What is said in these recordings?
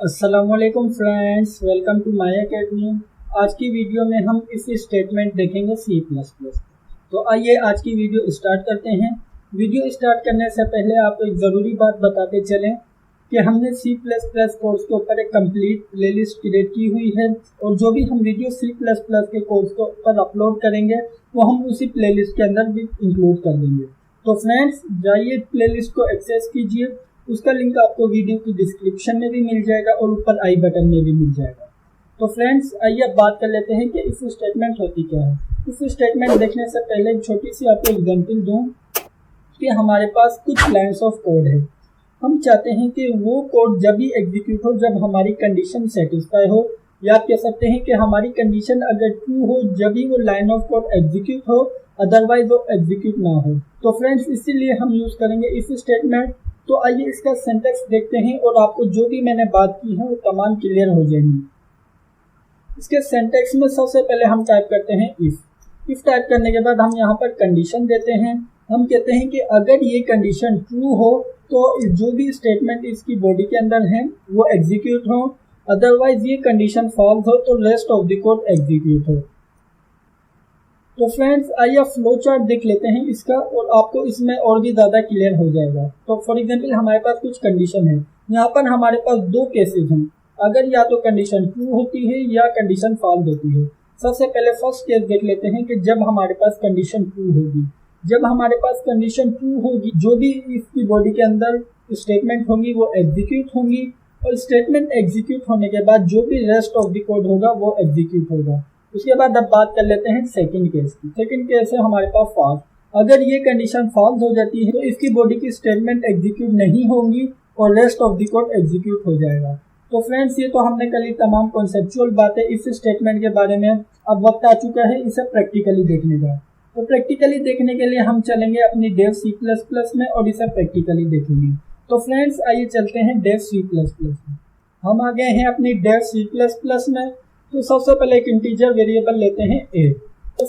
अस्सलामुअलैकुम friends, welcome to my academy. आज की वीडियो में हम इस स्टेटमेंट देखेंगे C++। तो आइए आज की वीडियो स्टार्ट करते हैं। वीडियो स्टार्ट करने से पहले आपको एक ज़रूरी बात बताते चलें कि हमने C++ कोर्स के ऊपर एक कंप्लीट प्लेलिस्ट क्रिएट की हुई है और जो भी हम वीडियो C++ के कोर्स के ऊपर अपलोड करेंगे वो हम उसी प्लेलिस्ट के अंदर भी इंक्लूड कर देंगे। तो फ्रेंड्स जाइए प्लेलिस्ट को एक्सेस कीजिए, उसका लिंक आपको वीडियो की डिस्क्रिप्शन में भी मिल जाएगा और ऊपर आई बटन में भी मिल जाएगा। तो फ्रेंड्स आइए अब बात कर लेते हैं कि इस स्टेटमेंट होती क्या है। इस स्टेटमेंट देखने से पहले एक छोटी सी आपको एग्जांपल दूं कि हमारे पास कुछ लाइंस ऑफ कोड है। हम चाहते हैं कि वो कोड जब भी एग्जीक्यूट हो जब हमारी कंडीशन सेटिस्फाई हो, या आप कह सकते हैं कि हमारी कंडीशन अगर ट्रू हो जब भी वो लाइन ऑफ कोड एग्जीक्यूट हो, अदरवाइज वो एग्जीक्यूट ना हो। तो फ्रेंड्स इसीलिए हम यूज़ करेंगे इस स्टेटमेंट। तो आइए इसका सिंटैक्स देखते हैं और आपको जो भी मैंने बात की है वो तमाम क्लियर हो जाएंगी। इसके सिंटैक्स में सबसे पहले हम टाइप करते हैं इफ टाइप करने के बाद हम यहाँ पर कंडीशन देते हैं। हम कहते हैं कि अगर ये कंडीशन ट्रू हो तो जो भी स्टेटमेंट इसकी बॉडी के अंदर है वो एग्जीक्यूट हो, अदरवाइज ये कंडीशन फॉल्स हो तो rest of the code execute हो। तो फ्रेंड्स आइए फ्लो चार्ट देख लेते हैं इसका और आपको इसमें और भी ज़्यादा क्लियर हो जाएगा। तो फॉर एग्जांपल हमारे पास कुछ कंडीशन है, यहाँ पर हमारे पास दो केसेस हैं। अगर या तो कंडीशन ट्रू होती है या कंडीशन फॉल्स होती है। सबसे पहले फर्स्ट केस देख लेते हैं कि जब हमारे पास कंडीशन ट्रू होगी। जब हमारे पास कंडीशन ट्रू होगी जो भी इसकी बॉडी के अंदर स्टेटमेंट होंगी वो एग्जीक्यूट होंगी, और स्टेटमेंट एग्जीक्यूट होने के बाद जो भी रेस्ट ऑफ द कोड होगा वो एग्जीक्यूट होगा। उसके बाद अब बात कर लेते हैं सेकंड केस की। सेकंड केस है हमारे पास फॉल्स। अगर ये कंडीशन फॉल्स हो जाती है तो इसकी बॉडी की स्टेटमेंट एग्जीक्यूट नहीं होंगी और rest of the code execute हो जाएगा। तो फ्रेंड्स ये तो हमने कल ही तमाम कॉन्सेप्चुअल बातें इस स्टेटमेंट के बारे में। अब वक्त आ चुका है इसे प्रैक्टिकली देखने का। तो प्रैक्टिकली देखने के लिए हम चलेंगे अपनी डेव C++ में और इसे प्रैक्टिकली देखेंगे। तो फ्रेंड्स आइए चलते हैं डेव C++ में। हम आ गए हैं अपनी डेव C++ में। तो सबसे पहले एक इंटीजर वेरिएबल लेते हैं a। तो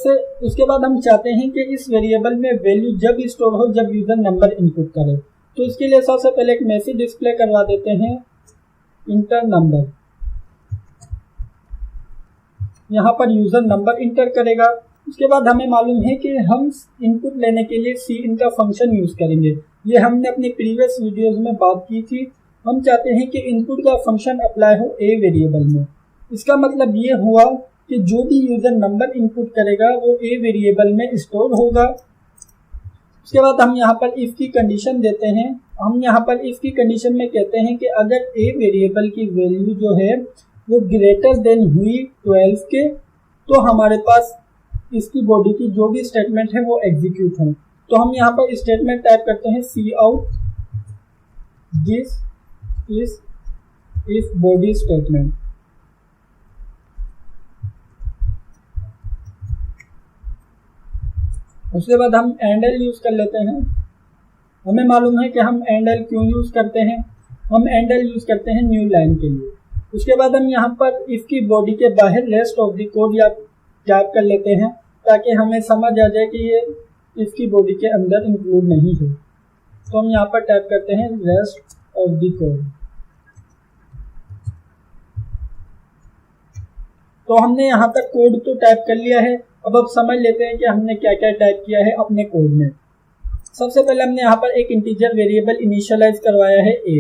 उसके बाद हम चाहते हैं कि इस वेरिएबल में वैल्यू जब स्टोर हो जब यूजर नंबर इनपुट करे। तो इसके लिए सबसे पहले एक मैसेज डिस्प्ले करवा देते हैं इंटर नंबर। यहाँ पर यूजर नंबर इंटर करेगा। उसके बाद हमें मालूम है कि हम इनपुट लेने के लिए इन का फंक्शन यूज करेंगे। ये हमने अपनी प्रीवियस वीडियोज में बात की थी। हम चाहते हैं कि इनपुट का फंक्शन अप्लाई हो a वेरिएबल में। इसका मतलब ये हुआ कि जो भी यूजर नंबर इनपुट करेगा वो a वेरिएबल में स्टोर होगा। उसके बाद हम यहाँ पर इफ की कंडीशन देते हैं। हम यहाँ पर इफ की कंडीशन में कहते हैं कि अगर a वेरिएबल की वैल्यू जो है वो ग्रेटर देन हुई 12 के तो हमारे पास इसकी बॉडी की जो भी स्टेटमेंट है वो एग्जीक्यूट हो। तो हम यहाँ पर स्टेटमेंट टाइप करते हैं cout this is if body statement. उसके बाद हम एंडल यूज कर लेते हैं। हमें मालूम है कि हम एंडल क्यों यूज करते हैं। हम एंडल यूज करते हैं न्यू लाइन के लिए। उसके बाद हम यहाँ पर इसकी बॉडी के बाहर रेस्ट ऑफ द कोड या टाइप कर लेते हैं ताकि हमें समझ आ जाए कि ये इसकी बॉडी के अंदर इंक्लूड नहीं है। तो हम यहाँ पर टाइप करते हैं रेस्ट ऑफ द कोड। तो हमने यहाँ तक कोड तो टाइप कर लिया है। अब समझ लेते हैं कि हमने क्या क्या टाइप किया है अपने कोड में। सबसे पहले हमने यहाँ पर एक इंटीजर वेरिएबल इनिशियलाइज करवाया है a।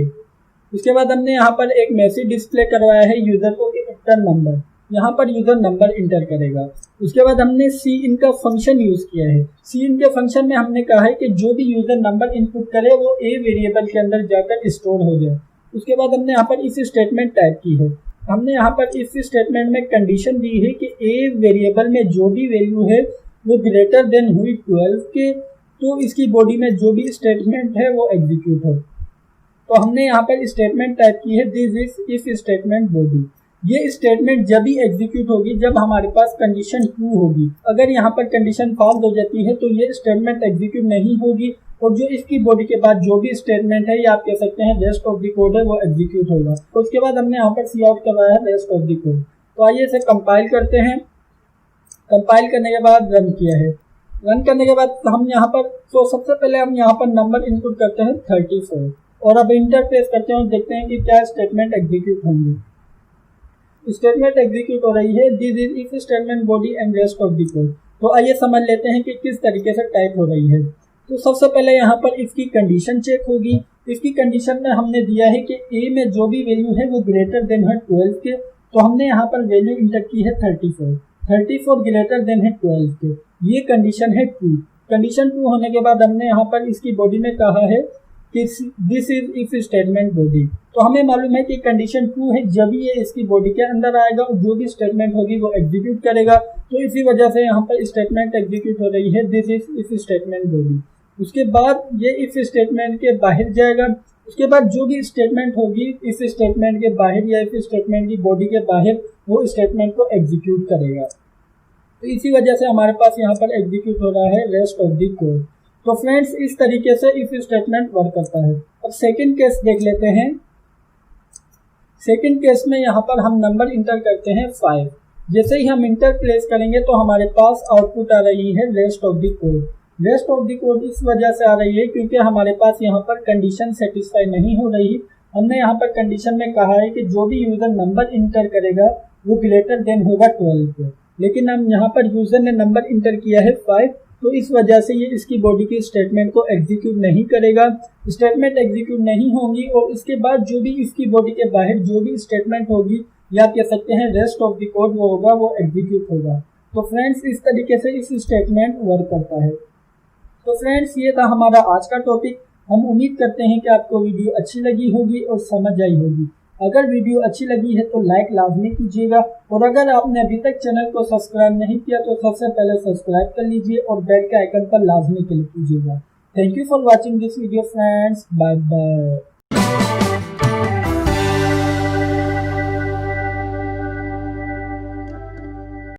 उसके बाद हमने यहाँ पर एक मैसेज डिस्प्ले करवाया है यूजर को कि इंटर नंबर। यहाँ पर यूजर नंबर इंटर करेगा। उसके बाद हमने इन का फंक्शन यूज किया है। इन के फंक्शन में हमने कहा है कि जो भी यूजर नंबर इनपुट करे वो a वेरिएबल के अंदर जाकर स्टोर हो जाए। उसके बाद हमने यहाँ पर इस स्टेटमेंट टाइप की है। हमने यहाँ पर इस स्टेटमेंट में कंडीशन दी है कि a वेरिएबल में जो भी वैल्यू है वो ग्रेटर देन हुई 12 के तो इसकी बॉडी में जो भी स्टेटमेंट है वो एग्जीक्यूट हो। तो हमने यहाँ पर स्टेटमेंट टाइप की है this is if statement body. ये स्टेटमेंट जब भी एग्जीक्यूट होगी जब हमारे पास कंडीशन ट्रू होगी। अगर यहाँ पर कंडीशन फॉल्स हो जाती है तो ये स्टेटमेंट एग्जीक्यूट नहीं होगी और जो इसकी बॉडी के बाद जो भी स्टेटमेंट है या आप कह सकते हैं रेस्ट ऑफ द कोड है वो एग्जीक्यूट होगा। तो उसके बाद हमने यहाँ पर सी आउट करवाया है रेस्ट ऑफ द कोड। तो आइए इसे कंपाइल करते हैं। कंपाइल करने के बाद रन किया है। रन करने के बाद हम यहाँ पर सबसे पहले हम यहाँ पर नंबर इनपुट करते हैं 34 और अब इंटर प्रेस करते हैं और देखते हैं कि क्या स्टेटमेंट एग्जीक्यूट होंगे। स्टेटमेंट एग्जीक्यूट हो रही है this is if statement body and rest of the code. तो आइए समझ लेते हैं कि किस तरीके से टाइप हो रही है। तो सबसे पहले यहाँ पर इसकी कंडीशन चेक होगी। इसकी कंडीशन में हमने दिया है कि ए में जो भी वैल्यू है वो ग्रेटर देन है 12 के, तो हमने यहाँ पर वैल्यू इंटर की है 34 ग्रेटर देन है 12 के। ये कंडीशन है ट्रू। कंडीशन ट्रू होने के बाद हमने यहाँ पर इसकी बॉडी में कहा है कि this is if statement body. तो हमें मालूम है कि कंडीशन ट्रू है जब ये इसकी बॉडी के अंदर आएगा और जो भी स्टेटमेंट होगी वो एग्जीक्यूट करेगा। तो इसी वजह से यहाँ पर स्टेटमेंट एग्जीक्यूट हो रही है this is if statement body. उसके बाद ये इफ स्टेटमेंट के बाहर जाएगा। उसके बाद जो भी स्टेटमेंट होगी इफ स्टेटमेंट के बाहर या इफ स्टेटमेंट की बॉडी के बाहर वो स्टेटमेंट को एग्जीक्यूट करेगा। तो इसी वजह से हमारे पास यहाँ पर एग्जीक्यूट हो रहा है रेस्ट ऑफ द कोड। तो फ्रेंड्स इस तरीके से इफ स्टेटमेंट वर्क करता है। अब सेकंड केस देख लेते हैं। सेकंड केस में यहाँ पर हम नंबर इंटर करते हैं 5। जैसे ही हम इंटर प्लेस करेंगे तो हमारे पास आउटपुट आ रही है rest of the code. Rest of the code इस वजह से आ रही है क्योंकि हमारे पास यहाँ पर कंडीशन सेटिस्फाई नहीं हो रही। हमने यहाँ पर कंडीशन में कहा है कि जो भी यूजर नंबर इंटर करेगा वो ग्रेटर देन होगा 12 के, लेकिन हम यहाँ पर यूजर ने नंबर इंटर किया है 5, तो इस वजह से ये इसकी बॉडी की स्टेटमेंट को एग्जीक्यूट नहीं करेगा। स्टेटमेंट एग्जीक्यूट नहीं होंगी और इसके बाद जो भी इसकी बॉडी के बाहर जो भी स्टेटमेंट होगी या कह सकते हैं रेस्ट ऑफ द कोड वो होगा वो एग्जीक्यूट होगा। तो फ्रेंड्स इस तरीके से इस स्टेटमेंट वर्क करता है। तो फ्रेंड्स ये था हमारा आज का टॉपिक। हम उम्मीद करते हैं कि आपको वीडियो अच्छी लगी होगी और समझ आई होगी। अगर वीडियो अच्छी लगी है तो लाइक लाजमी कीजिएगा और अगर आपने अभी तक चैनल को सब्सक्राइब नहीं किया तो सबसे पहले सब्सक्राइब कर लीजिए और बेल के आइकन पर लाजमी क्लिक कीजिएगा। Thank you for watching this video friends. Bye bye.